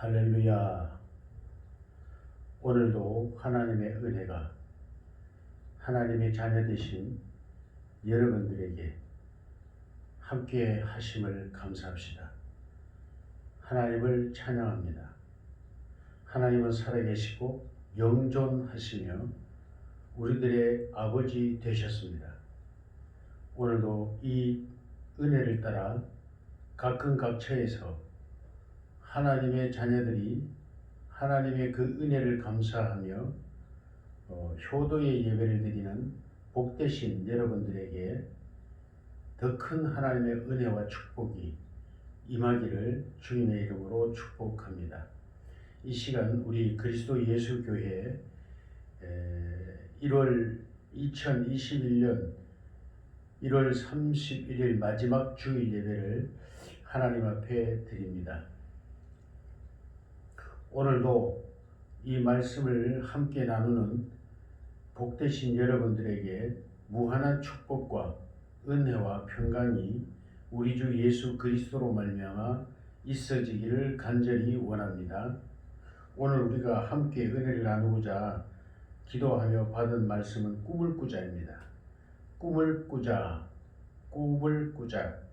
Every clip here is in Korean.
할렐루야. 오늘도 하나님의 은혜가 하나님의 자녀 되신 여러분들에게 함께 하심을 감사합시다. 하나님을 찬양합니다. 하나님은 살아계시고 영존하시며 우리들의 아버지 되셨습니다. 오늘도 이 은혜를 따라 각근 각처에서 하나님의 자녀들이 하나님의 그 은혜를 감사하며 효도의 예배를 드리는 복되신 여러분들에게 더 큰 하나님의 은혜와 축복이 임하기를 주님의 이름으로 축복합니다. 이 시간 우리 그리스도 예수 교회 2021년 1월 31일 마지막 주일 예배를 하나님 앞에 드립니다. 오늘도 이 말씀을 함께 나누는 복되신 여러분들에게 무한한 축복과 은혜와 평강이 우리 주 예수 그리스도로 말미암아 있어지기를 간절히 원합니다. 오늘 우리가 함께 은혜를 나누고자 기도하며 받은 말씀은 꿈을 꾸자입니다. 꿈을 꾸자, 꿈을 꾸자.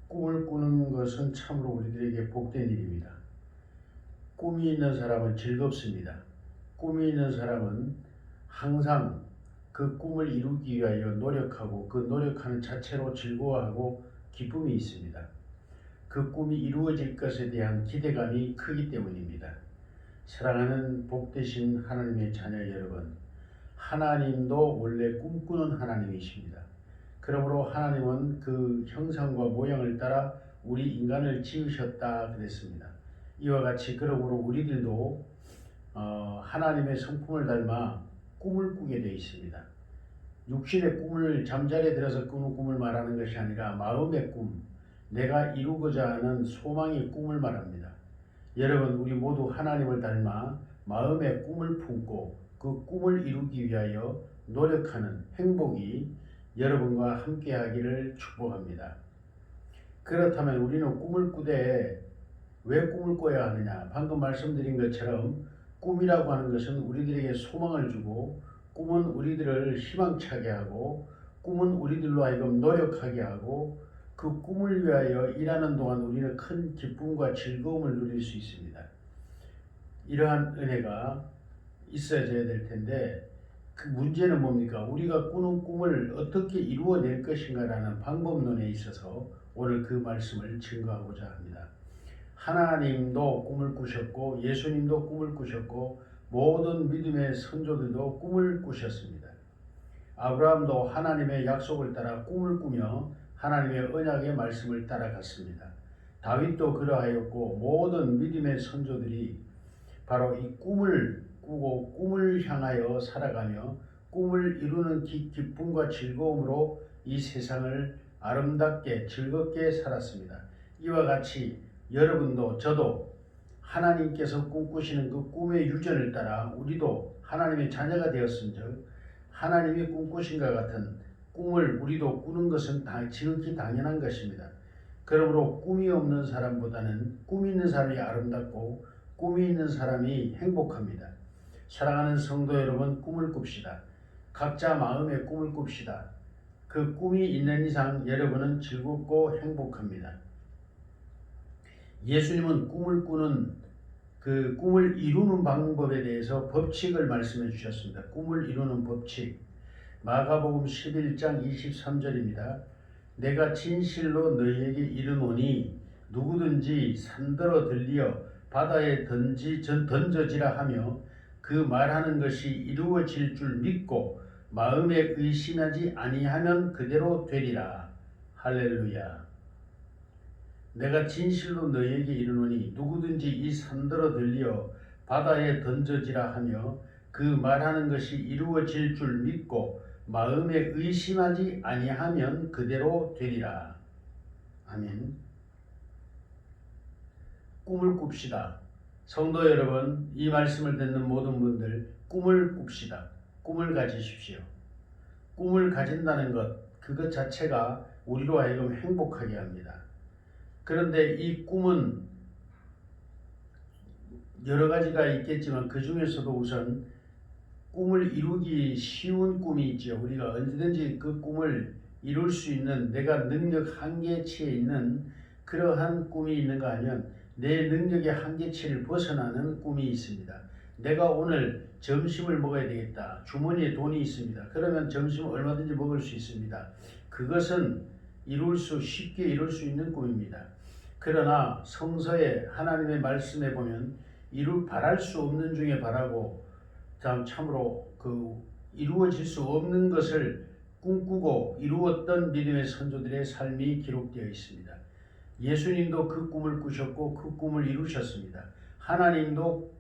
꿈을 꾸는 것은 참으로 우리들에게 복된 일입니다. 꿈이 있는 사람은 즐겁습니다. 꿈이 있는 사람은 항상 그 꿈을 이루기 위하여 노력하고 그 노력하는 자체로 즐거워하고 기쁨이 있습니다. 그 꿈이 이루어질 것에 대한 기대감이 크기 때문입니다. 사랑하는 복되신 하나님의 자녀 여러분, 하나님도 원래 꿈꾸는 하나님이십니다. 그러므로 하나님은 그 형상과 모양을 따라 우리 인간을 지으셨다 그랬습니다. 이와 같이 그러므로 우리들도 하나님의 성품을 닮아 꿈을 꾸게 되어 있습니다. 육신의 꿈을 잠자리에 들어서 꾸는 꿈을 말하는 것이 아니라 마음의 꿈, 내가 이루고자 하는 소망의 꿈을 말합니다. 여러분, 우리 모두 하나님을 닮아 마음의 꿈을 품고 그 꿈을 이루기 위하여 노력하는 행복이 여러분과 함께 하기를 축복합니다. 그렇다면 우리는 꿈을 꾸되 왜 꿈을 꿔야 하느냐? 방금 말씀드린 것처럼 꿈이라고 하는 것은 우리들에게 소망을 주고, 꿈은 우리들을 희망차게 하고, 꿈은 우리들로 하여금 노력하게 하고, 그 꿈을 위하여 일하는 동안 우리는 큰 기쁨과 즐거움을 누릴 수 있습니다. 이러한 은혜가 있어져야 될 텐데, 그 문제는 뭡니까? 우리가 꾸는 꿈을 어떻게 이루어낼 것인가라는 방법론에 있어서 오늘 그 말씀을 증거하고자 합니다. 하나님도 꿈을 꾸셨고 예수님도 꿈을 꾸셨고 모든 믿음의 선조들도 꿈을 꾸셨습니다. 아브라함도 하나님의 약속을 따라 꿈을 꾸며 하나님의 언약의 말씀을 따라갔습니다. 다윗도 그러하였고 모든 믿음의 선조들이 바로 이 꿈을 꾸고 꿈을 향하여 살아가며 꿈을 이루는 기쁨과 즐거움으로 이 세상을 아름답게 즐겁게 살았습니다. 이와 같이 여러분도 저도 하나님께서 꿈꾸시는 그 꿈의 유전을 따라 우리도 하나님의 자녀가 되었은즉 하나님이 꿈꾸신 것 같은 꿈을 우리도 꾸는 것은 지극히 당연한 것입니다. 그러므로 꿈이 없는 사람보다는 꿈이 있는 사람이 아름답고 꿈이 있는 사람이 행복합니다. 사랑하는 성도 여러분, 꿈을 꿉시다. 각자 마음의 꿈을 꿉시다. 그 꿈이 있는 이상 여러분은 즐겁고 행복합니다. 예수님은 꿈을 꾸는 그 꿈을 이루는 방법에 대해서 법칙을 말씀해 주셨습니다. 꿈을 이루는 법칙. 마가복음 11장 23절입니다. 내가 진실로 너희에게 이르노니 누구든지 산더러 들리어 바다에 던져지라 하며 그 말하는 것이 이루어질 줄 믿고 마음에 의심하지 아니하면 그대로 되리라. 할렐루야. 내가 진실로 너희에게 이르노니 누구든지 이 산더러 들리어 바다에 던져지라 하며 그 말하는 것이 이루어질 줄 믿고 마음에 의심하지 아니하면 그대로 되리라. 아멘. 꿈을 꿉시다. 성도 여러분, 이 말씀을 듣는 모든 분들 꿈을 꿉시다. 꿈을 가지십시오. 꿈을 가진다는 것, 그것 자체가 우리로 하여금 행복하게 합니다. 그런데 이 꿈은 여러 가지가 있겠지만 그 중에서도 우선 꿈을 이루기 쉬운 꿈이 있죠. 우리가 언제든지 그 꿈을 이룰 수 있는 내가 능력 한계치에 있는 그러한 꿈이 있는가 하면 내 능력의 한계치를 벗어나는 꿈이 있습니다. 내가 오늘 점심을 먹어야 되겠다. 주머니에 돈이 있습니다. 그러면 점심을 얼마든지 먹을 수 있습니다. 그것은 쉽게 이룰 수 있는 꿈입니다. 그러나 성서에 하나님의 말씀에 보면 바랄 수 없는 중에 바라고 참으로 이루어질 수 없는 것을 꿈꾸고 이루었던 믿음의 선조들의 삶이 기록되어 있습니다. 예수님도 그 꿈을 꾸셨고 그 꿈을 이루셨습니다. 하나님도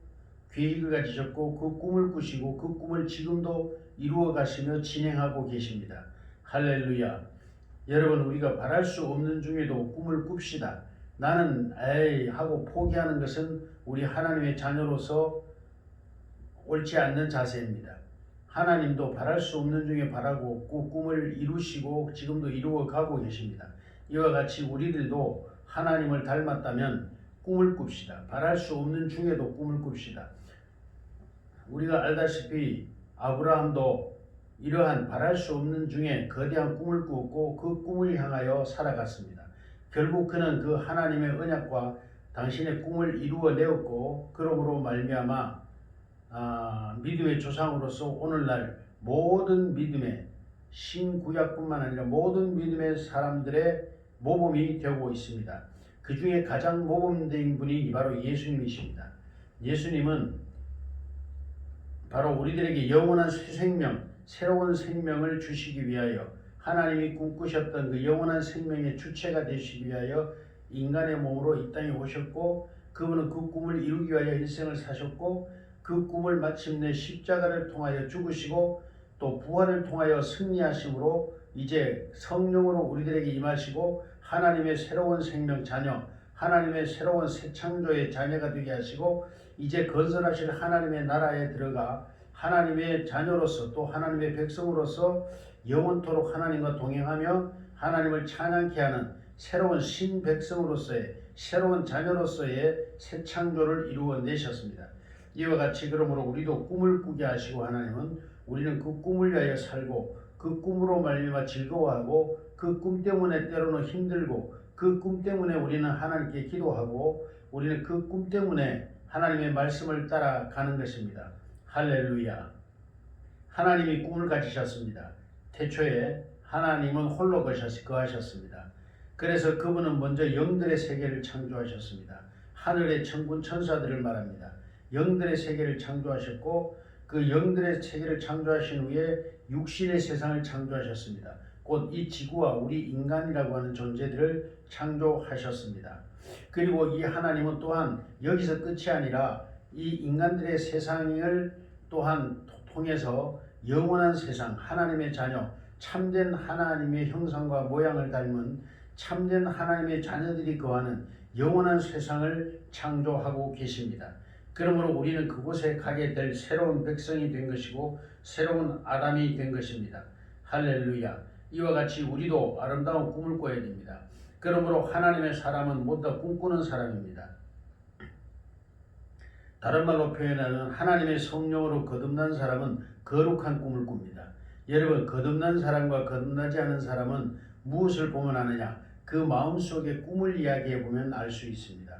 계획을 가지셨고 그 꿈을 꾸시고 그 꿈을 지금도 이루어 가시며 진행하고 계십니다. 할렐루야. 여러분, 우리가 바랄 수 없는 중에도 꿈을 꿉시다. 나는 하고 포기하는 것은 우리 하나님의 자녀로서 옳지 않는 자세입니다. 하나님도 바랄 수 없는 중에 바라고 그 꿈을 이루시고 지금도 이루어 가고 계십니다. 이와 같이 우리들도 하나님을 닮았다면 꿈을 꿉시다. 바랄 수 없는 중에도 꿈을 꿉시다. 우리가 알다시피 아브라함도 이러한 바랄 수 없는 중에 거대한 꿈을 꾸었고 그 꿈을 향하여 살아갔습니다. 결국 그는 그 하나님의 언약과 당신의 꿈을 이루어내었고 그러므로 말미암아 믿음의 조상으로서 오늘날 모든 믿음의 신구약뿐만 아니라 모든 믿음의 사람들의 모범이 되고 있습니다. 그 중에 가장 모범된 분이 바로 예수님이십니다. 예수님은 바로 우리들에게 영원한 새 생명, 새로운 생명을 주시기 위하여 하나님이 꿈꾸셨던 그 영원한 생명의 주체가 되시기 위하여 인간의 몸으로 이 땅에 오셨고 그분은 그 꿈을 이루기 위하여 일생을 사셨고 그 꿈을 마침내 십자가를 통하여 죽으시고 또 부활을 통하여 승리하심으로 이제 성령으로 우리들에게 임하시고 하나님의 새로운 생명 자녀, 하나님의 새로운 새 창조의 자녀가 되게 하시고 이제 건설하실 하나님의 나라에 들어가 하나님의 자녀로서 또 하나님의 백성으로서 영원토록 하나님과 동행하며 하나님을 찬양케 하는 새로운 신백성으로서의 새로운 자녀로서의 새 창조를 이루어내셨습니다. 이와 같이 그러므로 우리도 꿈을 꾸게 하시고 하나님은 우리는 그 꿈을 위하여 살고 그 꿈으로 말미암아 즐거워하고 그 꿈 때문에 때로는 힘들고 그 꿈 때문에 우리는 하나님께 기도하고 우리는 그 꿈 때문에 하나님의 말씀을 따라가는 것입니다. 할렐루야. 하나님이 꿈을 가지셨습니다. 태초에 하나님은 홀로 거하셨습니다. 그래서 그분은 먼저 영들의 세계를 창조하셨습니다. 하늘의 천군 천사들을 말합니다. 영들의 세계를 창조하셨고 그 영들의 세계를 창조하신 후에 육신의 세상을 창조하셨습니다. 곧 이 지구와 우리 인간이라고 하는 존재들을 창조하셨습니다. 그리고 이 하나님은 또한 여기서 끝이 아니라 이 인간들의 세상을 또한 통해서 영원한 세상, 하나님의 자녀, 참된 하나님의 형상과 모양을 닮은 참된 하나님의 자녀들이 거하는 영원한 세상을 창조하고 계십니다. 그러므로 우리는 그곳에 가게 될 새로운 백성이 된 것이고 새로운 아담이 된 것입니다. 할렐루야. 이와 같이 우리도 아름다운 꿈을 꿔야 됩니다. 그러므로 하나님의 사람은 모두 다 꿈꾸는 사람입니다. 다른 말로 표현하면 하나님의 성령으로 거듭난 사람은 거룩한 꿈을 꿉니다. 여러분, 거듭난 사람과 거듭나지 않은 사람은 무엇을 보면 아느냐? 그 마음속의 꿈을 이야기해 보면 알 수 있습니다.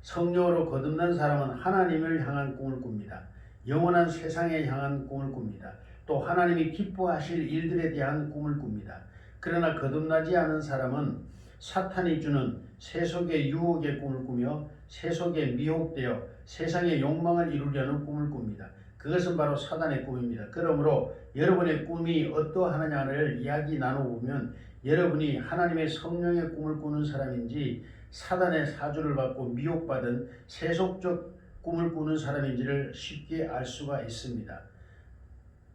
성령으로 거듭난 사람은 하나님을 향한 꿈을 꿉니다. 영원한 세상에 향한 꿈을 꿉니다. 또 하나님이 기뻐하실 일들에 대한 꿈을 꿉니다. 그러나 거듭나지 않은 사람은 사탄이 주는 세속의 유혹의 꿈을 꾸며 세속에 미혹되어 세상의 욕망을 이루려는 꿈을 꿉니다. 그것은 바로 사단의 꿈입니다. 그러므로 여러분의 꿈이 어떠하느냐를 이야기 나눠보면 여러분이 하나님의 성령의 꿈을 꾸는 사람인지 사단의 사주를 받고 미혹받은 세속적 꿈을 꾸는 사람인지를 쉽게 알 수가 있습니다.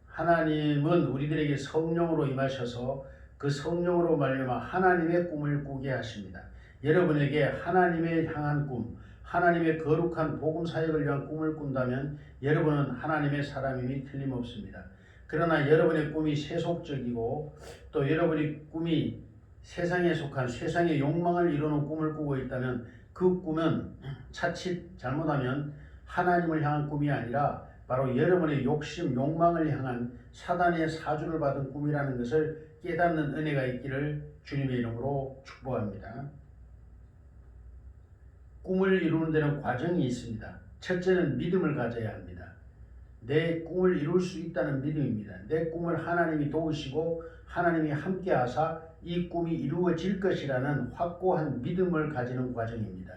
하나님은 우리들에게 성령으로 임하셔서 그 성령으로 말미암아 하나님의 꿈을 꾸게 하십니다. 여러분에게 하나님의 향한 꿈, 하나님의 거룩한 복음 사역을 위한 꿈을 꾼다면 여러분은 하나님의 사람임이 틀림없습니다. 그러나 여러분의 꿈이 세속적이고 또 여러분의 꿈이 세상에 속한 세상의 욕망을 이루는 꿈을 꾸고 있다면 그 꿈은 자칫 잘못하면 하나님을 향한 꿈이 아니라 바로 여러분의 욕심, 욕망을 향한 사단의 사주를 받은 꿈이라는 것을 깨닫는 은혜가 있기를 주님의 이름으로 축복합니다. 꿈을 이루는 데는 과정이 있습니다. 첫째는 믿음을 가져야 합니다. 내 꿈을 이룰 수 있다는 믿음입니다. 내 꿈을 하나님이 도우시고 하나님이 함께 하사 이 꿈이 이루어질 것이라는 확고한 믿음을 가지는 과정입니다.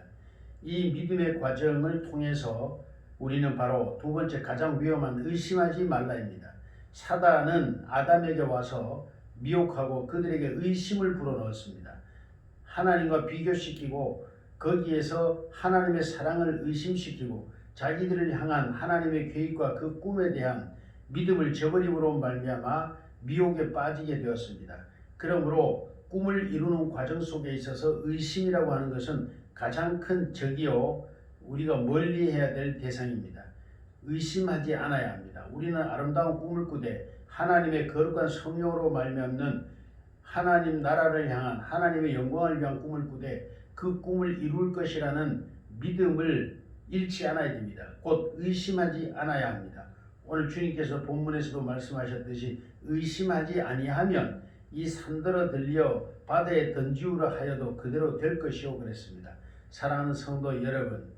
이 믿음의 과정을 통해서 우리는 바로 두 번째 가장 위험한 의심하지 말라입니다. 사단은 아담에게 와서 미혹하고 그들에게 의심을 불어넣었습니다. 하나님과 비교시키고 거기에서 하나님의 사랑을 의심시키고 자기들을 향한 하나님의 계획과 그 꿈에 대한 믿음을 저버림으로 말미암아 미혹에 빠지게 되었습니다. 그러므로 꿈을 이루는 과정 속에 있어서 의심이라고 하는 것은 가장 큰 적이요 우리가 멀리해야 될 대상입니다. 의심하지 않아야 합니다. 우리는 아름다운 꿈을 꾸되 하나님의 거룩한 성령으로 말미암는 하나님 나라를 향한 하나님의 영광을 위한 꿈을 꾸되 그 꿈을 이룰 것이라는 믿음을 잃지 않아야 됩니다. 곧 의심하지 않아야 합니다. 오늘 주님께서 본문에서도 말씀하셨듯이 의심하지 아니하면 이 산더러 들려 바다에 던지우라 하여도 그대로 될 것이요 그랬습니다. 사랑하는 성도 여러분,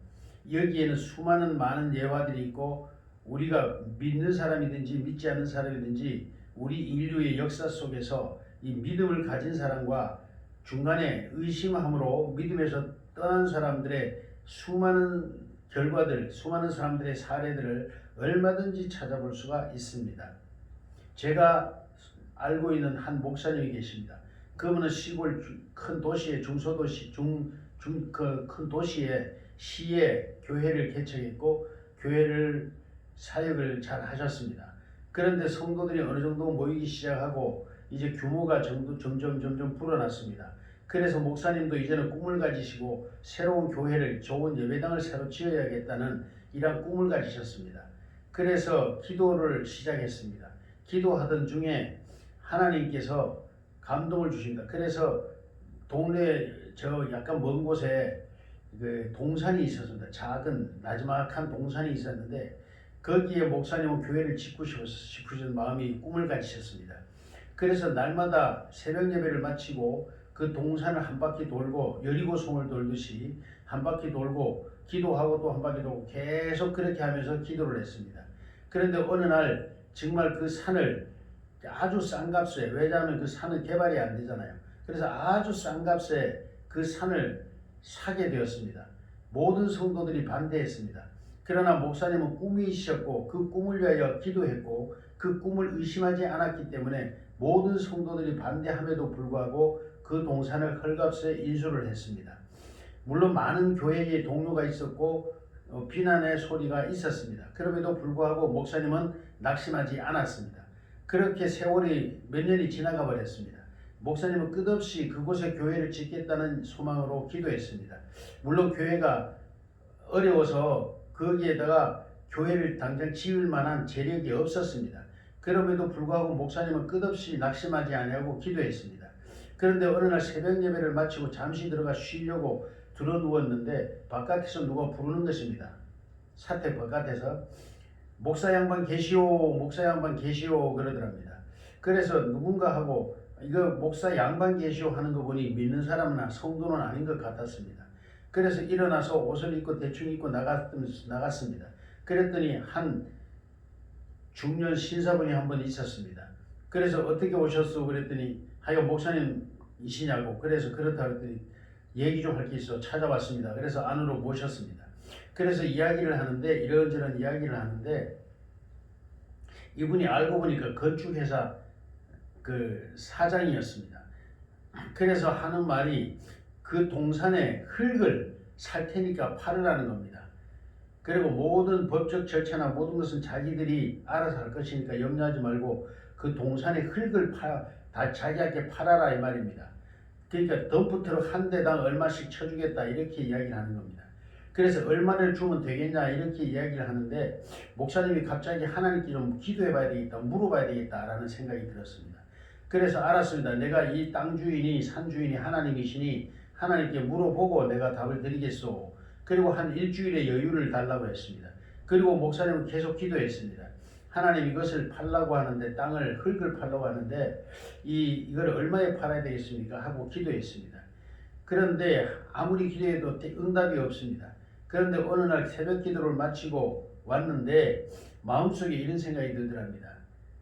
여기에는 수많은 많은 예화들이 있고 우리가 믿는 사람이든지 믿지 않는 사람이든지 우리 인류의 역사 속에서 이 믿음을 가진 사람과 중간에 의심함으로 믿음에서 떠난 사람들의 수많은 결과들, 수많은 사람들의 사례들을 얼마든지 찾아볼 수가 있습니다. 제가 알고 있는 한 목사님이 계십니다. 그분은 시골 큰 도시의 중소도시 큰 도시의 시에 교회를 개척했고 교회를 사역을 잘 하셨습니다. 그런데 성도들이 어느 정도 모이기 시작하고 이제 규모가 점점 불어났습니다. 그래서 목사님도 이제는 꿈을 가지시고 새로운 교회를 좋은 예배당을 새로 지어야겠다는 이런 꿈을 가지셨습니다. 그래서 기도를 시작했습니다. 기도하던 중에 하나님께서 감동을 주십니다. 그래서 동네 저 약간 먼 곳에 그 동산이 있었습니다. 작은 나지막한 동산이 있었는데 거기에 목사님은 교회를 짓고 싶으신 마음이 꿈을 가지셨습니다. 그래서 날마다 새벽 예배를 마치고 그 동산을 한 바퀴 돌고 여리고성을 돌듯이 한 바퀴 돌고 기도하고 또 한 바퀴 돌고 계속 그렇게 하면서 기도를 했습니다. 그런데 어느 날 정말 그 산을 아주 싼 값에, 왜냐하면 그 산은 개발이 안 되잖아요. 그래서 아주 싼 값에 그 산을 사게 되었습니다. 모든 성도들이 반대했습니다. 그러나 목사님은 꿈이 있었고 그 꿈을 위하여 기도했고 그 꿈을 의심하지 않았기 때문에 모든 성도들이 반대함에도 불구하고 그 동산을 헐값에 인수를 했습니다. 물론 많은 교회의 동료가 있었고 비난의 소리가 있었습니다. 그럼에도 불구하고 목사님은 낙심하지 않았습니다. 그렇게 세월이 몇 년이 지나가 버렸습니다. 목사님은 끝없이 그곳에 교회를 짓겠다는 소망으로 기도했습니다. 물론 교회가 어려워서 거기에다가 교회를 당장 지을 만한 재력이 없었습니다. 그럼에도 불구하고 목사님은 끝없이 낙심하지 아니하고 기도했습니다. 그런데 어느 날 새벽 예배를 마치고 잠시 들어가 쉬려고 들어 누웠는데 바깥에서 누가 부르는 것입니다. 사택 바깥에서 목사 양반 계시오, 목사 양반 계시오 그러더랍니다. 그래서 누군가 하고 이거 목사 양반 계시오 하는 거 보니 믿는 사람은 성도는 아닌 것 같았습니다. 그래서 일어나서 옷을 입고 대충 입고 나갔습니다. 그랬더니 한 중년 신사분이 한 분 있었습니다. 그래서 어떻게 오셨어? 그랬더니 하여 목사님이시냐고. 그래서 그렇다 그랬더니 얘기 좀 할 게 있어 찾아왔습니다. 그래서 안으로 모셨습니다. 그래서 이야기를 하는데 이런저런 이야기를 하는데 이분이 알고 보니까 건축회사 그 사장이었습니다. 그래서 하는 말이 그 동산에 흙을 살 테니까 팔으라는 겁니다. 그리고 모든 법적 절차나 모든 것은 자기들이 알아서 할 것이니까 염려하지 말고 그 동산에 흙을 다 자기한테 팔아라 이 말입니다. 그러니까 덤프트럭 한 대당 얼마씩 쳐주겠다 이렇게 이야기를 하는 겁니다. 그래서 얼마를 주면 되겠냐 이렇게 이야기를 하는데 목사님이 갑자기 하나님께 좀 기도해 봐야 되겠다 물어봐야 되겠다라는 생각이 들었습니다. 그래서 알았습니다. 내가 이 땅 주인이 산 주인이 하나님이시니 하나님께 물어보고 내가 답을 드리겠소. 그리고 한 일주일의 여유를 달라고 했습니다. 그리고 목사님은 계속 기도했습니다. 하나님 이것을 팔라고 하는데 땅을 흙을 팔라고 하는데 이걸 얼마에 팔아야 되겠습니까? 하고 기도했습니다. 그런데 아무리 기도해도 응답이 없습니다. 그런데 어느 날 새벽 기도를 마치고 왔는데 마음속에 이런 생각이 들더랍니다.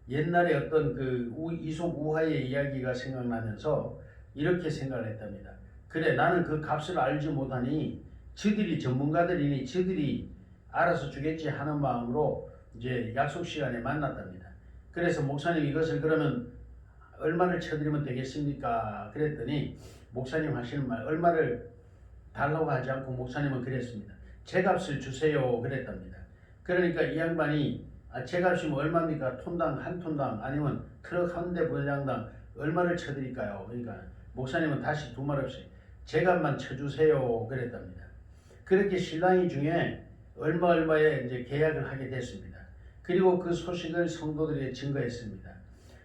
옛날에 어떤 그 이솝 우화의 이야기가 생각나면서 이렇게 생각을 했답니다. 그래 나는 그 값을 알지 못하니 저들이 전문가들이니 저들이 알아서 주겠지 하는 마음으로 이제 약속 시간에 만났답니다. 그래서 목사님 이것을 그러면 얼마를 쳐드리면 되겠습니까? 그랬더니 목사님 하시는 말 얼마를 달라고 하지 않고 목사님은 그랬습니다. 제 값을 주세요 그랬답니다. 그러니까 이 양반이 제 값이 뭐 얼마입니까? 톤당 한 톤당 아니면 트럭 한 대 분량당 얼마를 쳐드릴까요? 그러니까 목사님은 다시 두 말 없이 제 값만 쳐주세요 그랬답니다. 그렇게 신랑이 중에 얼마에 이제 계약을 하게 됐습니다. 그리고 그 소식을 성도들에게 증거했습니다.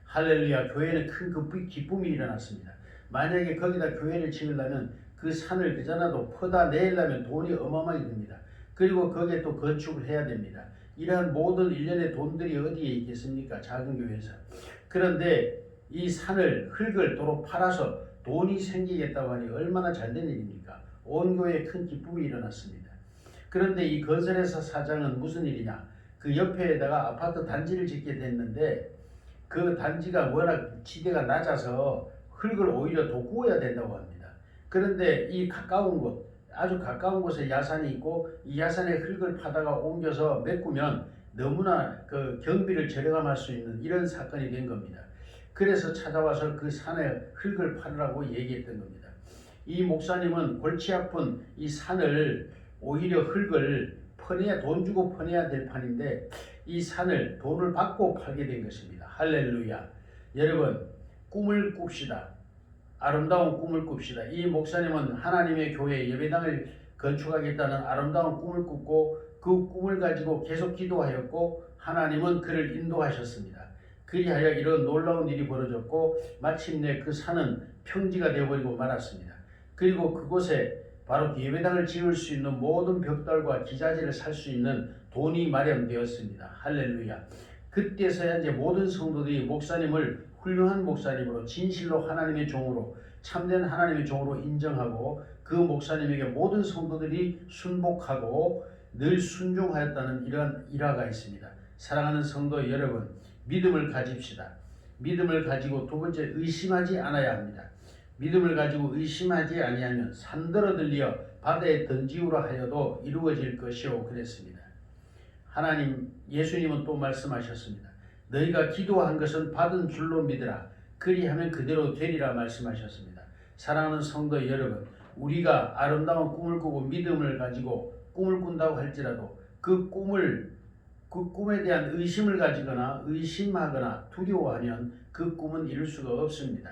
할렐루야, 교회는 큰 기쁨이 일어났습니다. 만약에 거기다 교회를 지으려면 그 산을 그자나도 퍼다 내려면 돈이 어마어마하게 듭니다. 그리고 거기에 또 건축을 해야 됩니다. 이러한 모든 일련의 돈들이 어디에 있겠습니까? 작은 교회에서. 그런데 이 산을 흙을 도로 팔아서 돈이 생기겠다고 하니 얼마나 잘된 일입니까? 온 교회에 큰 기쁨이 일어났습니다. 그런데 이 건설회사 사장은 무슨 일이냐? 그 옆에다가 아파트 단지를 짓게 됐는데 그 단지가 워낙 지대가 낮아서 흙을 오히려 더 구워야 된다고 합니다. 그런데 이 가까운 곳, 아주 가까운 곳에 야산이 있고 이 야산에 흙을 파다가 옮겨서 메꾸면 너무나 그 경비를 절감할 수 있는 이런 사건이 된 겁니다. 그래서 찾아와서 그 산에 흙을 팔으라고 얘기했던 겁니다. 이 목사님은 골치 아픈 이 산을 오히려 흙을 퍼내야 돈 주고 퍼내야 될 판인데 이 산을 돈을 받고 팔게 된 것입니다. 할렐루야. 여러분 꿈을 꿉시다. 아름다운 꿈을 꿉시다. 이 목사님은 하나님의 교회 예배당을 건축하겠다는 아름다운 꿈을 꿨고 그 꿈을 가지고 계속 기도하였고 하나님은 그를 인도하셨습니다. 그리하여 이런 놀라운 일이 벌어졌고 마침내 그 산은 평지가 되어버리고 말았습니다. 그리고 그곳에 바로 예배당을 지을 수 있는 모든 벽돌과 기자재를 살 수 있는 돈이 마련되었습니다. 할렐루야. 그때서야 이제 모든 성도들이 목사님을 훌륭한 목사님으로 진실로 하나님의 종으로 참된 하나님의 종으로 인정하고 그 목사님에게 모든 성도들이 순복하고 늘 순종하였다는 이러한 일화가 있습니다. 사랑하는 성도 여러분, 믿음을 가집시다. 믿음을 가지고 두 번째 의심하지 않아야 합니다. 믿음을 가지고 의심하지 아니하면 산더러 들려 바다에 던지우라 하여도 이루어질 것이오 그랬습니다. 하나님 예수님은 또 말씀하셨습니다. 너희가 기도한 것은 받은 줄로 믿으라. 그리하면 그대로 되리라 말씀하셨습니다. 사랑하는 성도 여러분, 우리가 아름다운 꿈을 꾸고 믿음을 가지고 꿈을 꾼다고 할지라도 그 꿈에 대한 의심을 가지거나 의심하거나 두려워하면 그 꿈은 이룰 수가 없습니다.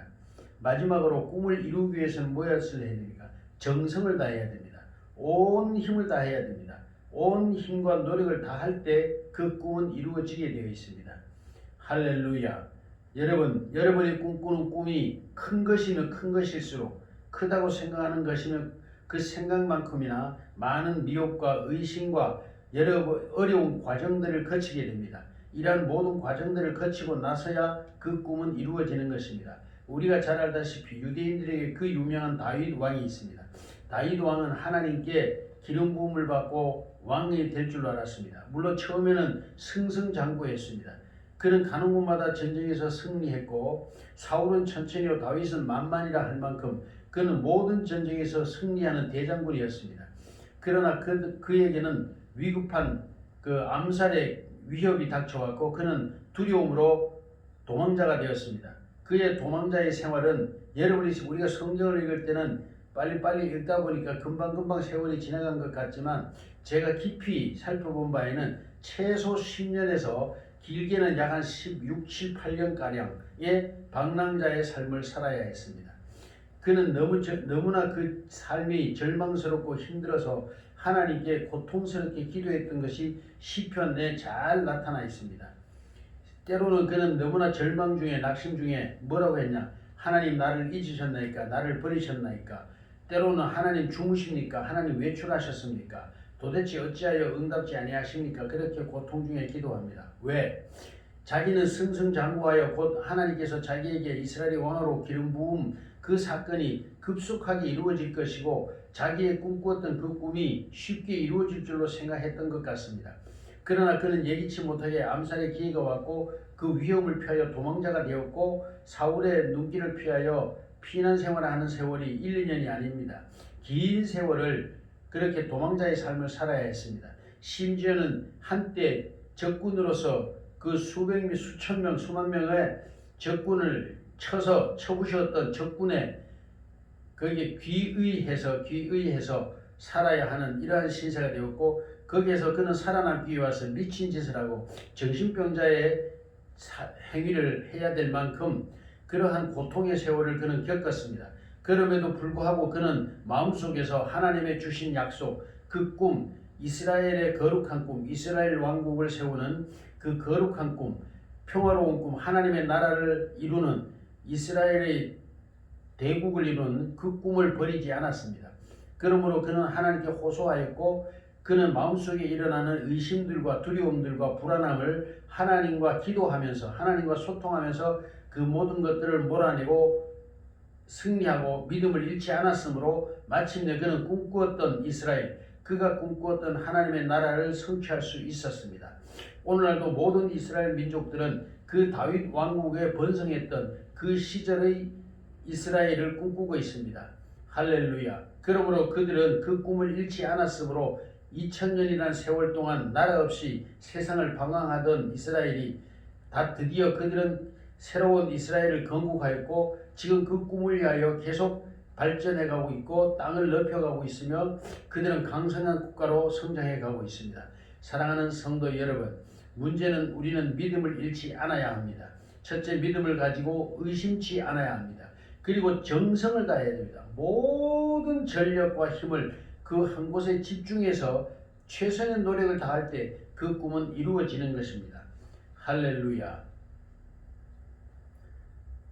마지막으로 꿈을 이루기 위해서는 무엇을 해야 됩니까? 정성을 다해야 됩니다. 온 힘을 다해야 됩니다. 온 힘과 노력을 다할 때 그 꿈은 이루어지게 되어 있습니다. 할렐루야. 여러분이 꿈꾸는 꿈이 큰 것이면 큰 것일수록 크다고 생각하는 것이면 그 생각만큼이나 많은 미혹과 의심과 여러 어려운 과정들을 거치게 됩니다. 이러한 모든 과정들을 거치고 나서야 그 꿈은 이루어지는 것입니다. 우리가 잘 알다시피 유대인들에게 그 유명한 다윗 왕이 있습니다. 다윗 왕은 하나님께 기름 부음을 받고 왕이 될 줄 알았습니다. 물론 처음에는 승승장구했습니다. 그는 가는 곳마다 전쟁에서 승리했고 사울은 천천히요 다윗은 만만이라 할 만큼 그는 모든 전쟁에서 승리하는 대장군이었습니다. 그러나 그에게는 위급한 그 암살의 위협이 닥쳐왔고 그는 두려움으로 도망자가 되었습니다. 그의 도망자의 생활은 우리가 성경을 읽을 때는 빨리빨리 읽다 보니까 금방금방 세월이 지나간 것 같지만 제가 깊이 살펴본 바에는 최소 10년에서 길게는 약 한 16, 7, 8년가량의 방랑자의 삶을 살아야 했습니다. 그는 너무나 그 삶이 절망스럽고 힘들어서 하나님께 고통스럽게 기도했던 것이 시편에 잘 나타나 있습니다. 때로는 그는 너무나 절망 중에 낙심 중에 뭐라고 했냐? 하나님 나를 잊으셨나이까? 나를 버리셨나이까? 때로는 하나님 주무십니까? 하나님 외출하셨습니까? 도대체 어찌하여 응답지 아니하십니까? 그렇게 고통 중에 기도합니다. 왜? 자기는 승승장구하여 곧 하나님께서 자기에게 이스라엘의 왕으로 기름 부음 그 사건이 급속하게 이루어질 것이고 자기의 꿈꾸었던 그 꿈이 쉽게 이루어질 줄로 생각했던 것 같습니다. 그러나 그는 예기치 못하게 암살의 기회가 왔고 그 위험을 피하여 도망자가 되었고 사울의 눈길을 피하여 피난 생활하는 세월이 1, 2년이 아닙니다. 긴 세월을 그렇게 도망자의 삶을 살아야 했습니다. 심지어는 한때 적군으로서 그 수백 명, 수천 명, 수만 명의 적군을 쳐부셨던 적군에 거기에 귀의해서 살아야 하는 이러한 신세가 되었고 거기에서 그는 살아남기 위해서 미친 짓을 하고 정신병자의 행위를 해야 될 만큼 그러한 고통의 세월을 그는 겪었습니다. 그럼에도 불구하고 그는 마음속에서 하나님의 주신 약속, 그 꿈, 이스라엘의 거룩한 꿈, 이스라엘 왕국을 세우는 그 거룩한 꿈, 평화로운 꿈, 하나님의 나라를 이루는 이스라엘의 대국을 이루는 그 꿈을 버리지 않았습니다. 그러므로 그는 하나님께 호소하였고 그는 마음속에 일어나는 의심들과 두려움들과 불안함을 하나님과 기도하면서 하나님과 소통하면서 그 모든 것들을 몰아내고 승리하고 믿음을 잃지 않았으므로 마침내 그는 꿈꾸었던 이스라엘, 그가 꿈꾸었던 하나님의 나라를 성취할 수 있었습니다. 오늘날도 모든 이스라엘 민족들은 그 다윗 왕국에 번성했던 그 시절의 이스라엘을 꿈꾸고 있습니다. 할렐루야. 그러므로 그들은 그 꿈을 잃지 않았으므로 2000년이라는 세월 동안 나라 없이 세상을 방황하던 이스라엘이 드디어 그들은 새로운 이스라엘을 건국하였고 지금 그 꿈을 위하여 계속 발전해가고 있고 땅을 넓혀가고 있으며 그들은 강성한 국가로 성장해가고 있습니다. 사랑하는 성도 여러분, 문제는 우리는 믿음을 잃지 않아야 합니다. 첫째, 믿음을 가지고 의심치 않아야 합니다. 그리고 정성을 다해야 됩니다. 모든 전력과 힘을 그 한 곳에 집중해서 최선의 노력을 다할 때 그 꿈은 이루어지는 것입니다. 할렐루야.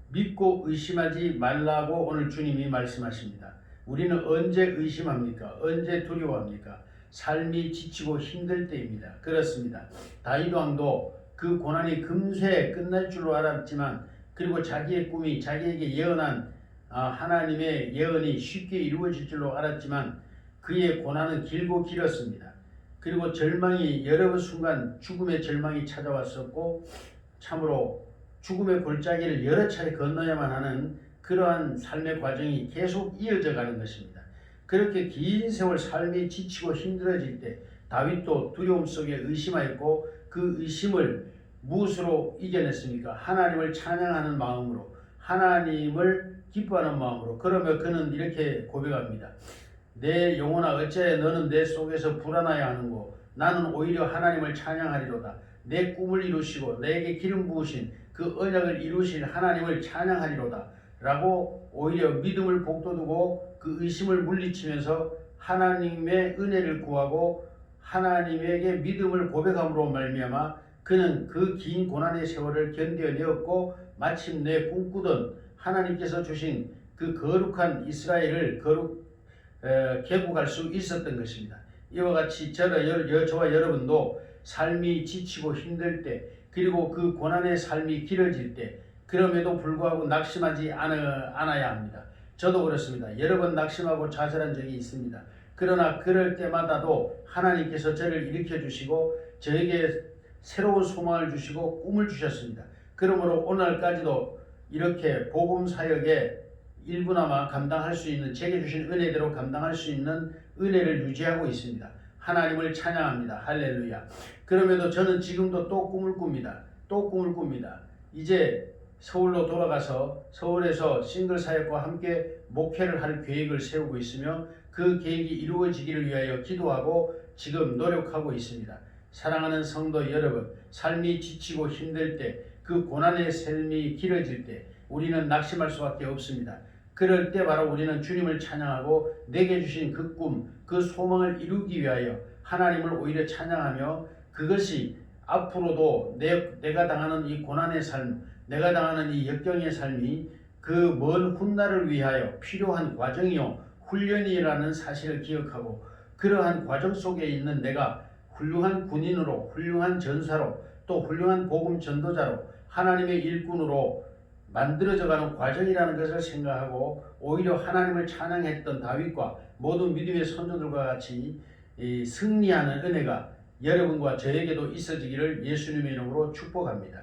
믿고 의심하지 말라고 오늘 주님이 말씀하십니다. 우리는 언제 의심합니까? 언제 두려워합니까? 삶이 지치고 힘들 때입니다. 그렇습니다. 다윗 왕도 그 고난이 금세 끝날 줄로 알았지만 그리고 자기의 꿈이 자기에게 예언한 하나님의 예언이 쉽게 이루어질 줄로 알았지만 그의 고난은 길고 길었습니다. 그리고 절망이 여러 순간 죽음의 절망이 찾아왔었고 참으로 죽음의 골짜기를 여러 차례 건너야만 하는 그러한 삶의 과정이 계속 이어져 가는 것입니다. 그렇게 긴 세월 삶이 지치고 힘들어질 때 다윗도 두려움 속에 의심하였고 그 의심을 무엇으로 이겨냈습니까? 하나님을 찬양하는 마음으로, 하나님을 기뻐하는 마음으로. 그러며 그는 이렇게 고백합니다. 내 영혼아 어찌하여 너는 내 속에서 불안하여 하는고 나는 오히려 하나님을 찬양하리로다. 내 꿈을 이루시고 내게 기름 부으신 그 언약을 이루실 하나님을 찬양하리로다 라고 오히려 믿음을 복돋우고 그 의심을 물리치면서 하나님의 은혜를 구하고 하나님에게 믿음을 고백함으로 말미암아 그는 그 긴 고난의 세월을 견뎌내었고 마침내 꿈꾸던 하나님께서 주신 그 거룩한 이스라엘을 개국할 수 있었던 것입니다. 이와 같이 저와 여러분도 삶이 지치고 힘들 때 그리고 그 고난의 삶이 길어질 때 그럼에도 불구하고 낙심하지 않아야 합니다. 저도 그렇습니다. 여러 번 낙심하고 좌절한 적이 있습니다. 그러나 그럴 때마다도 하나님께서 저를 일으켜 주시고 저에게 새로운 소망을 주시고 꿈을 주셨습니다. 그러므로 오늘까지도 이렇게 복음 사역에 일부나마 감당할 수 있는 제게 주신 은혜대로 감당할 수 있는 은혜를 유지하고 있습니다. 하나님을 찬양합니다. 할렐루야. 그럼에도 저는 지금도 또 꿈을 꿉니다. 또 꿈을 꿉니다. 이제 서울로 돌아가서 서울에서 싱글 사역과 함께 목회를 할 계획을 세우고 있으며 그 계획이 이루어지기를 위하여 기도하고 지금 노력하고 있습니다. 사랑하는 성도 여러분, 삶이 지치고 힘들 때, 그 고난의 삶이 길어질 때 우리는 낙심할 수밖에 없습니다. 그럴 때 바로 우리는 주님을 찬양하고 내게 주신 그 꿈, 그 소망을 이루기 위하여 하나님을 오히려 찬양하며 그것이 앞으로도 내가 당하는 이 고난의 삶, 내가 당하는 이 역경의 삶이 그 먼 훗날을 위하여 필요한 과정이요 훈련이라는 사실을 기억하고, 그러한 과정 속에 있는 내가 훌륭한 군인으로, 훌륭한 전사로, 또 훌륭한 복음 전도자로, 하나님의 일꾼으로 만들어져가는 과정이라는 것을 생각하고, 오히려 하나님을 찬양했던 다윗과 모든 믿음의 선조들과 같이 승리하는 은혜가 여러분과 저에게도 있어지기를 예수님의 이름으로 축복합니다.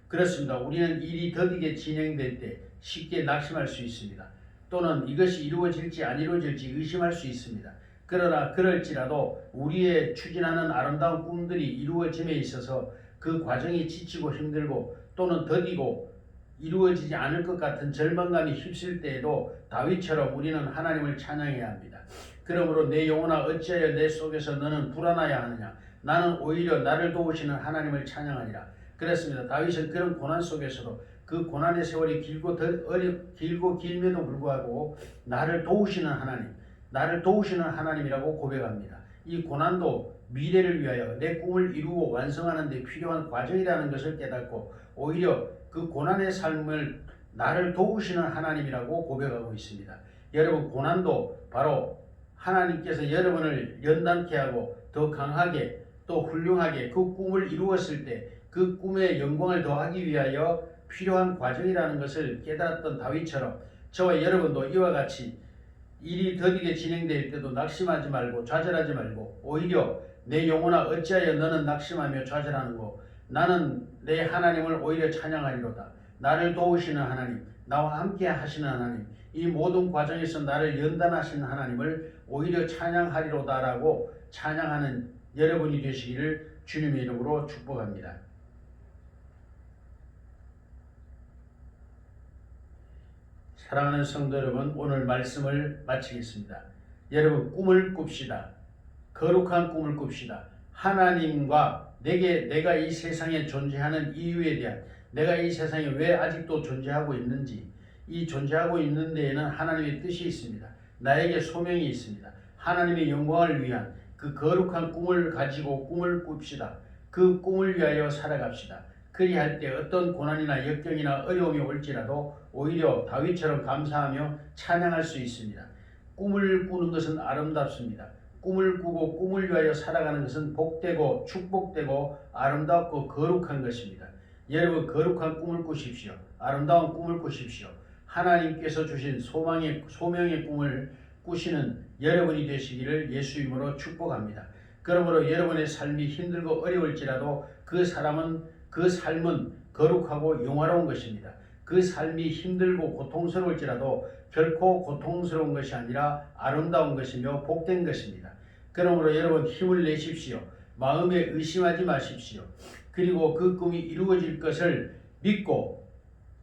그렇습니다. 우리는 일이 더디게 진행될 때 쉽게 낙심할 수 있습니다. 또는 이것이 이루어질지 안 이루어질지 의심할 수 있습니다. 그러나 그럴지라도 우리의 추진하는 아름다운 꿈들이 이루어짐에 있어서 그 과정이 지치고 힘들고 또는 더디고 이루어지지 않을 것 같은 절망감이 휩쓸 때에도 다윗처럼 우리는 하나님을 찬양해야 합니다. 그러므로 내 영혼아 어찌하여 내 속에서 너는 불안하여 하느냐. 나는 오히려 나를 도우시는 하나님을 찬양하리라. 그렇습니다. 다윗은 그런 고난 속에서도 그 고난의 세월이 길고 길면도 불구하고 나를 도우시는 하나님, 나를 도우시는 하나님이라고 고백합니다. 이 고난도 미래를 위하여 내 꿈을 이루고 완성하는 데 필요한 과정이라는 것을 깨닫고 오히려 그 고난의 삶을 나를 도우시는 하나님이라고 고백하고 있습니다. 여러분, 고난도 바로 하나님께서 여러분을 연단케 하고 더 강하게 또 훌륭하게 그 꿈을 이루었을 때 그 꿈의 영광을 더하기 위하여 필요한 과정이라는 것을 깨달았던 다윗처럼 저와 여러분도 이와 같이 일이 더디게 진행될 때도 낙심하지 말고 좌절하지 말고 오히려 내 영혼아 어찌하여 너는 낙심하며 좌절하는고. 나는 내 하나님을 오히려 찬양하리로다. 나를 도우시는 하나님, 나와 함께 하시는 하나님, 이 모든 과정에서 나를 연단하시는 하나님을 오히려 찬양하리로다라고 찬양하는 여러분이 되시기를 주님의 이름으로 축복합니다. 사랑하는 성도 여러분, 오늘 말씀을 마치겠습니다. 여러분, 꿈을 꿉시다. 거룩한 꿈을 꿉시다. 하나님과 내가 이 세상에 존재하는 이유에 대한, 내가 이 세상에 왜 아직도 존재하고 있는지, 이 존재하고 있는 데에는 하나님의 뜻이 있습니다. 나에게 소명이 있습니다. 하나님의 영광을 위한 그 거룩한 꿈을 가지고 꿈을 꿉시다. 그 꿈을 위하여 살아갑시다. 그리할 때 어떤 고난이나 역경이나 어려움이 올지라도 오히려 다윗처럼 감사하며 찬양할 수 있습니다. 꿈을 꾸는 것은 아름답습니다. 꿈을 꾸고 꿈을 위하여 살아가는 것은 복되고 축복되고 아름답고 거룩한 것입니다. 여러분, 거룩한 꿈을 꾸십시오. 아름다운 꿈을 꾸십시오. 하나님께서 주신 소명의 꿈을 꾸시는 여러분이 되시기를 예수 이름으로 축복합니다. 그러므로 여러분의 삶이 힘들고 어려울지라도 그 삶은 거룩하고 영화로운 것입니다. 그 삶이 힘들고 고통스러울지라도 결코 고통스러운 것이 아니라 아름다운 것이며 복된 것입니다. 그러므로 여러분, 힘을 내십시오. 마음에 의심하지 마십시오. 그리고 그 꿈이 이루어질 것을 믿고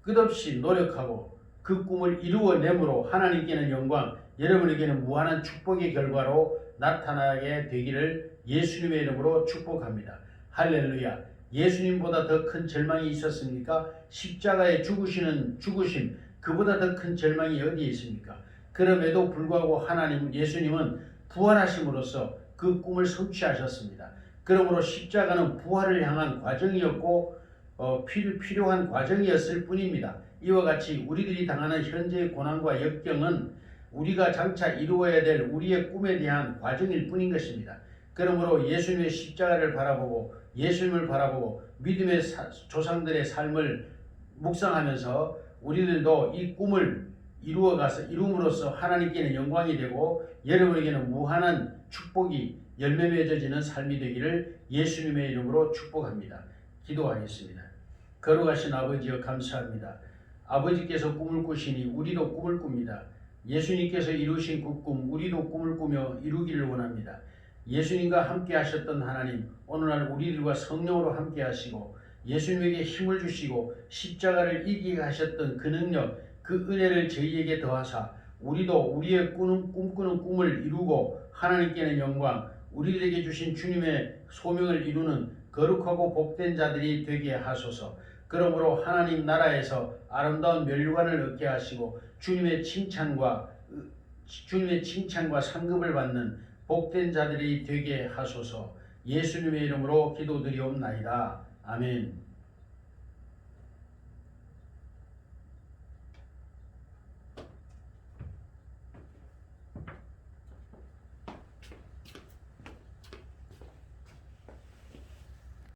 끝없이 노력하고 그 꿈을 이루어내므로 하나님께는 영광, 여러분에게는 무한한 축복의 결과로 나타나게 되기를 예수님의 이름으로 축복합니다. 할렐루야. 예수님보다 더 큰 절망이 있었습니까? 십자가에 죽으심, 그보다 더 큰 절망이 어디에 있습니까? 그럼에도 불구하고 예수님은 부활하심으로써 그 꿈을 성취하셨습니다. 그러므로 십자가는 부활을 향한 과정이었고 필요한 과정이었을 뿐입니다. 이와 같이 우리들이 당하는 현재의 고난과 역경은 우리가 장차 이루어야 될 우리의 꿈에 대한 과정일 뿐인 것입니다. 그러므로 예수님의 십자가를 바라보고 예수님을 바라보고 믿음의 조상들의 삶을 묵상하면서 우리들도 이 꿈을 이룸으로써 하나님께는 영광이 되고 여러분에게는 무한한 축복이 열매 맺어지는 삶이 되기를 예수님의 이름으로 축복합니다. 기도하겠습니다. 거룩하신 아버지여, 감사합니다. 아버지께서 꿈을 꾸시니 우리도 꿈을 꿉니다. 예수님께서 이루신 그 꿈, 우리도 꿈을 꾸며 이루기를 원합니다. 예수님과 함께 하셨던 하나님, 오늘날 우리들과 성령으로 함께 하시고 예수님에게 힘을 주시고 십자가를 이기게 하셨던 그 능력, 그 은혜를 저희에게 더하사 우리도 우리의 꿈꾸는 꿈을 이루고 하나님께는 영광, 우리들에게 주신 주님의 소명을 이루는 거룩하고 복된 자들이 되게 하소서. 그러므로 하나님 나라에서 아름다운 면류관을 얻게 하시고 주님의 칭찬과 상급을 받는 복된 자들이 되게 하소서. 예수님의 이름으로 기도드리옵나이다. 아멘.